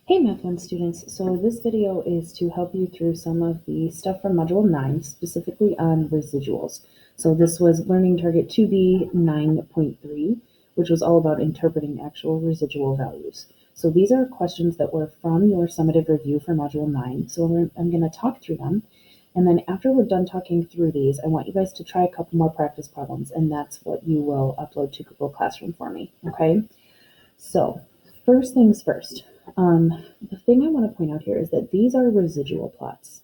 Hey Math 1 students, so this video is to help you through some of the stuff from Module 9, specifically on residuals. So this was Learning Target 2B.9.3, which was all about interpreting actual residual values. So these are questions that were from your summative review for Module 9, so I'm going to talk through them. And then after we're done talking through these, I want you guys to try a couple more practice problems, and that's what you will upload to Google Classroom for me, okay? So first things first. The thing I want to point out here is that these are residual plots.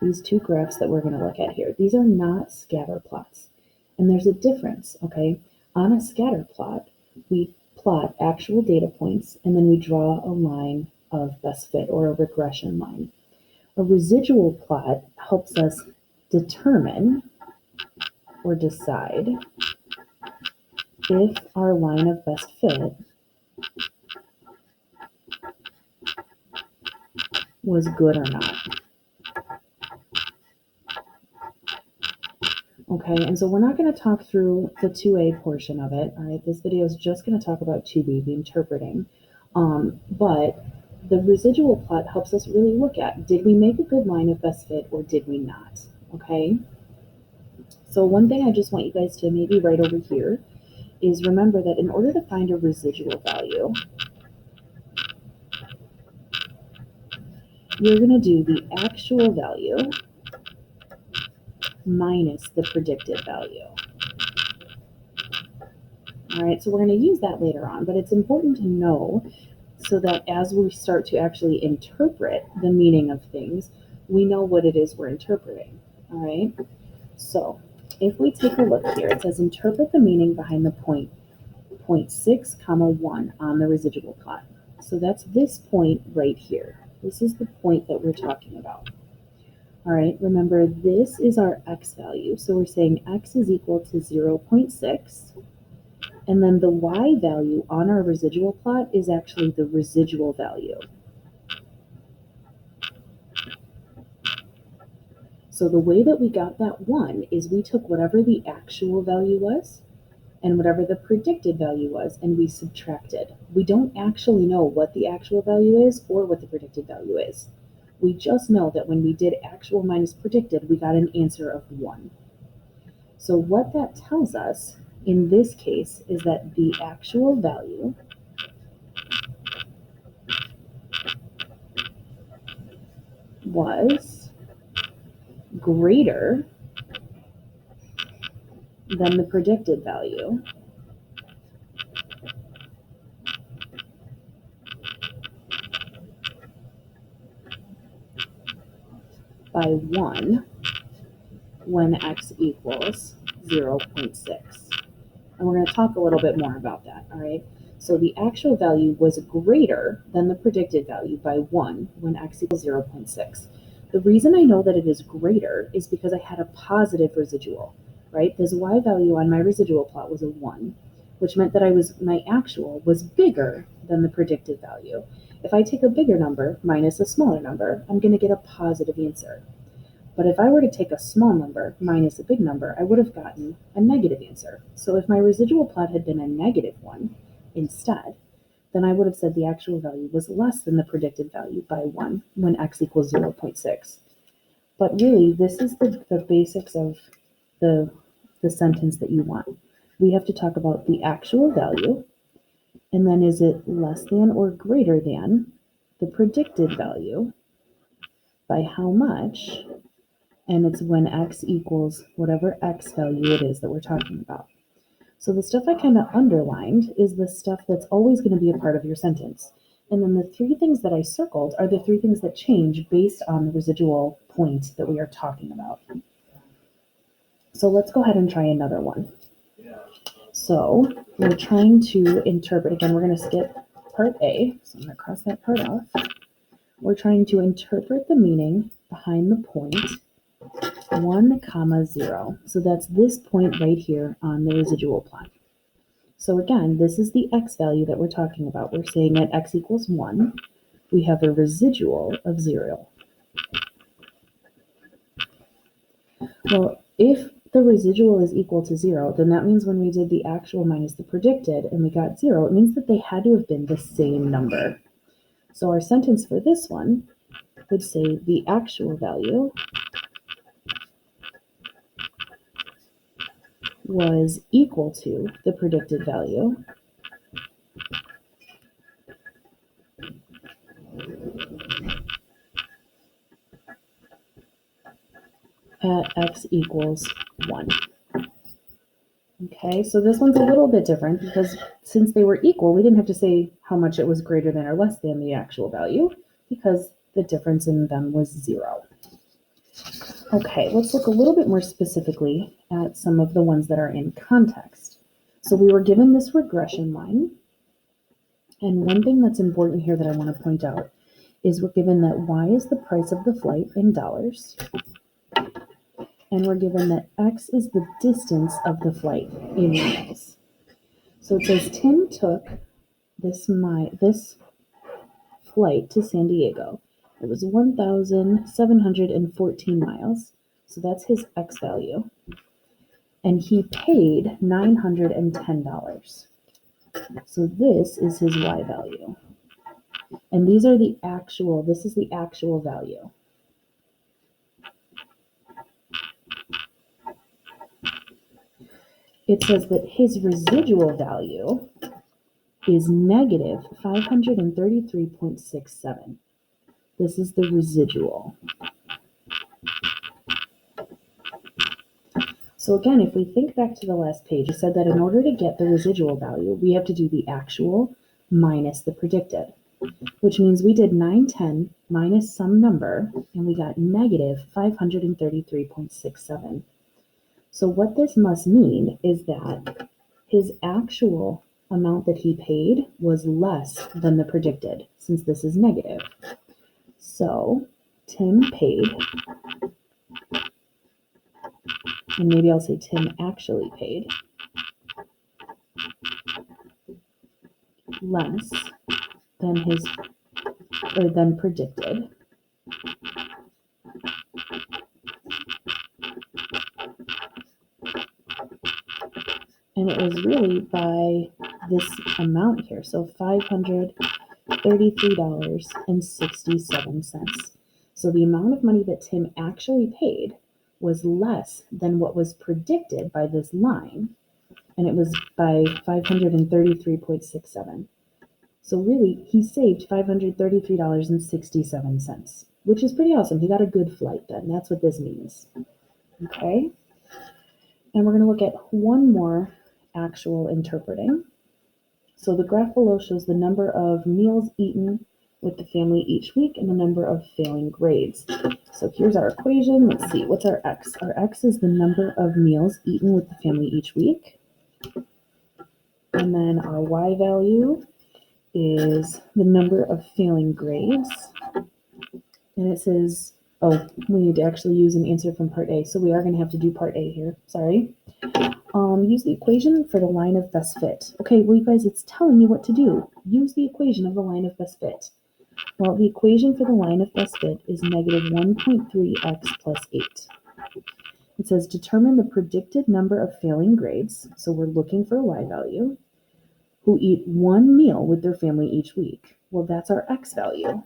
These two graphs that we're going to look at here, these are not scatter plots. And there's a difference, okay? On a scatter plot, we plot actual data points and then we draw a line of best fit or a regression line. A residual plot helps us determine or decide if our line of best fit was good or not. Okay, and so we're not going to talk through the 2A portion of it, all right? This video is just going to talk about 2B, the interpreting. But the residual plot helps us really look at, did we make a good line of best fit or did we not, okay? So one thing I just want you guys to maybe write over here is remember that in order to find a residual value, you're going to do the actual value minus the predicted value. All right, so we're going to use that later on, but it's important to know so that as we start to actually interpret the meaning of things, we know what it is we're interpreting. All right, so if we take a look here, it says interpret the meaning behind the point 0.6, 1 on the residual plot. So that's this point right here. This is the point that we're talking about. All right, remember this is our x value. So we're saying x is equal to 0.6. And then the y value on our residual plot is actually the residual value. So the way that we got that 1 is we took whatever the actual value was and whatever the predicted value was, and we subtracted. We don't actually know what the actual value is or what the predicted value is. We just know that when we did actual minus predicted, we got an answer of 1. So what that tells us in this case is that the actual value was greater than the predicted value by 1 when x equals 0.6. And we're going to talk a little bit more about that, all right? So the actual value was greater than the predicted value by 1 when x equals 0.6. The reason I know that it is greater is because I had a positive residual, right? This y value on my residual plot was a 1, which meant that my actual was bigger than the predicted value. If I take a bigger number minus a smaller number, I'm going to get a positive answer. But if I were to take a small number minus a big number, I would have gotten a negative answer. So if my residual plot had been a negative 1 instead, then I would have said the actual value was less than the predicted value by 1 when x equals 0.6. But really, this is the basics of the sentence that you want. We have to talk about the actual value, and then is it less than or greater than the predicted value by how much? And it's when x equals whatever x value it is that we're talking about. So the stuff I kind of underlined is the stuff that's always going to be a part of your sentence. And then the 3 things that I circled are the 3 things that change based on the residual point that we are talking about. So let's go ahead and try another one. So we're trying to interpret, again, we're going to skip part A, so I'm going to cross that part off. We're trying to interpret the meaning behind the point 1, 0. So that's this point right here on the residual plot. So again, this is the x value that we're talking about. We're saying at x equals 1, we have a residual of 0. Well, if the residual is equal to 0, then that means when we did the actual minus the predicted and we got 0, it means that they had to have been the same number. So our sentence for this one would say the actual value was equal to the predicted value at x equals 1. Okay, so this one's a little bit different because since they were equal, we didn't have to say how much it was greater than or less than the actual value because the difference in them was 0. Okay, let's look a little bit more specifically at some of the ones that are in context. So we were given this regression line, and one thing that's important here that I want to point out is we're given that y is the price of the flight in dollars, and we're given that x is the distance of the flight in miles. So it says Tim took this flight to San Diego. It was 1,714 miles. So that's his x value. And he paid $910. So this is his y value. And this is the actual value. It says that his residual value is negative 533.67. This is the residual. So again, if we think back to the last page, it said that in order to get the residual value, we have to do the actual minus the predicted, which means we did 910 minus some number, and we got negative 533.67. So what this must mean is that his actual amount that he paid was less than the predicted, since this is negative. So Tim paid, and maybe I'll say Tim actually paid less than than predicted. And it was really by this amount here, so $533.67. So the amount of money that Tim actually paid was less than what was predicted by this line, and it was by 533.67. So really, he saved $533.67, which is pretty awesome. He got a good flight then. That's what this means. Okay? And we're going to look at one more actual interpreting. So the graph below shows the number of meals eaten with the family each week and the number of failing grades. So here's our equation. Let's see, what's our x? Our x is the number of meals eaten with the family each week. And then our y value is the number of failing grades. And it says, oh, we need to actually use an answer from part A. So we are going to have to do part A here. Sorry. Use the equation for the line of best fit. Okay, well, you guys, it's telling me what to do. Use the equation of the line of best fit. Well, the equation for the line of best fit is negative 1.3x plus 8. It says determine the predicted number of failing grades, so we're looking for a y value, who eat one meal with their family each week. Well, that's our x value.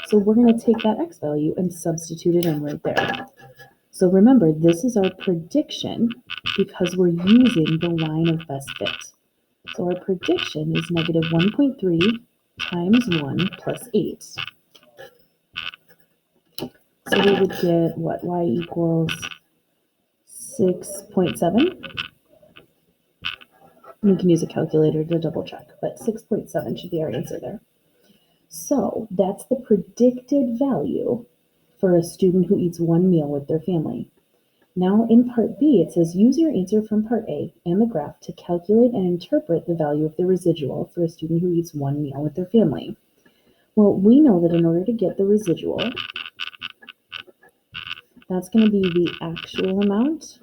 So we're going to take that x value and substitute it in right there. So remember, this is our prediction because we're using the line of best fit. So our prediction is negative 1.3 times 1 plus 8. So we would get what? Y equals 6.7. We can use a calculator to double check, but 6.7 should be our answer there. So that's the predicted value for a student who eats one meal with their family. Now in part B, it says use your answer from part A and the graph to calculate and interpret the value of the residual for a student who eats one meal with their family. Well, we know that in order to get the residual, that's going to be the actual amount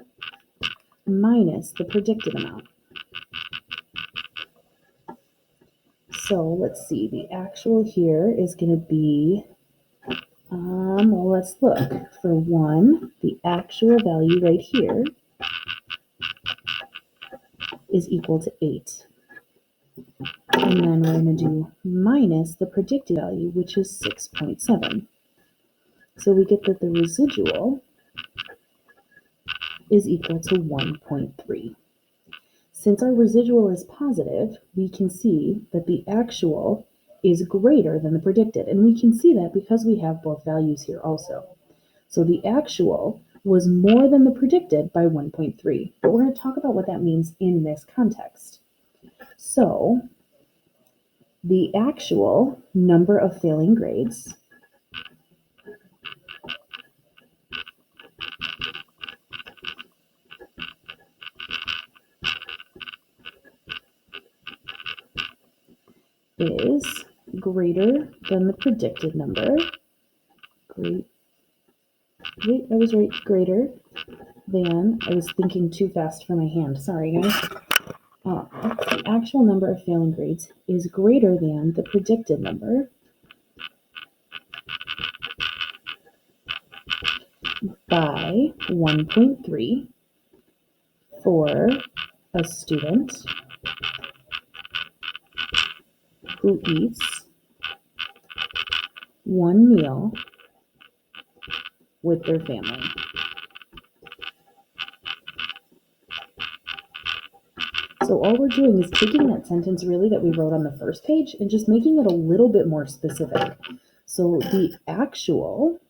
minus the predicted amount. So let's see, the actual here is going to be, well, let's look. For 1, the actual value right here is equal to 8. And then we're going to do minus the predicted value, which is 6.7. So we get that the residual is equal to 1.3. Since our residual is positive, we can see that the actual is greater than the predicted. And we can see that because we have both values here also. So the actual was more than the predicted by 1.3. But we're going to talk about what that means in this context. So the actual number of failing grades is greater than the predicted number. Wait, I was right. Greater than, I was thinking too fast for my hand. Sorry, guys. The actual number of failing grades is greater than the predicted number by 1.3 for a student who eats one meal with their family. So all we're doing is taking that sentence really that we wrote on the first page and just making it a little bit more specific. So the actual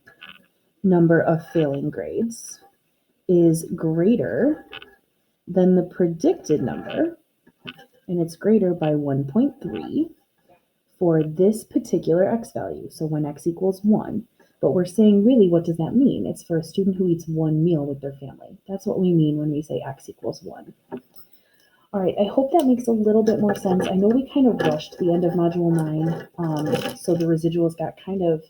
number of failing grades is greater than the predicted number, and it's greater by 1.3 for this particular x value. So when x equals 1. But we're saying really, what does that mean? It's for a student who eats one meal with their family. That's what we mean when we say x equals 1. All right, I hope that makes a little bit more sense. I know we kind of rushed the end of Module 9, so the residuals got kind of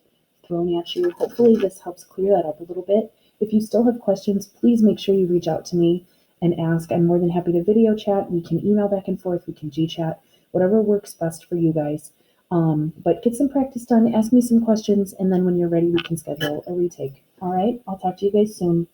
thrown at you. Hopefully this helps clear that up a little bit. If you still have questions, please make sure you reach out to me and ask. I'm more than happy to video chat. We can email back and forth. We can G-chat, whatever works best for you guys. But get some practice done, ask me some questions, and then when you're ready, we can schedule a retake. All right, I'll talk to you guys soon.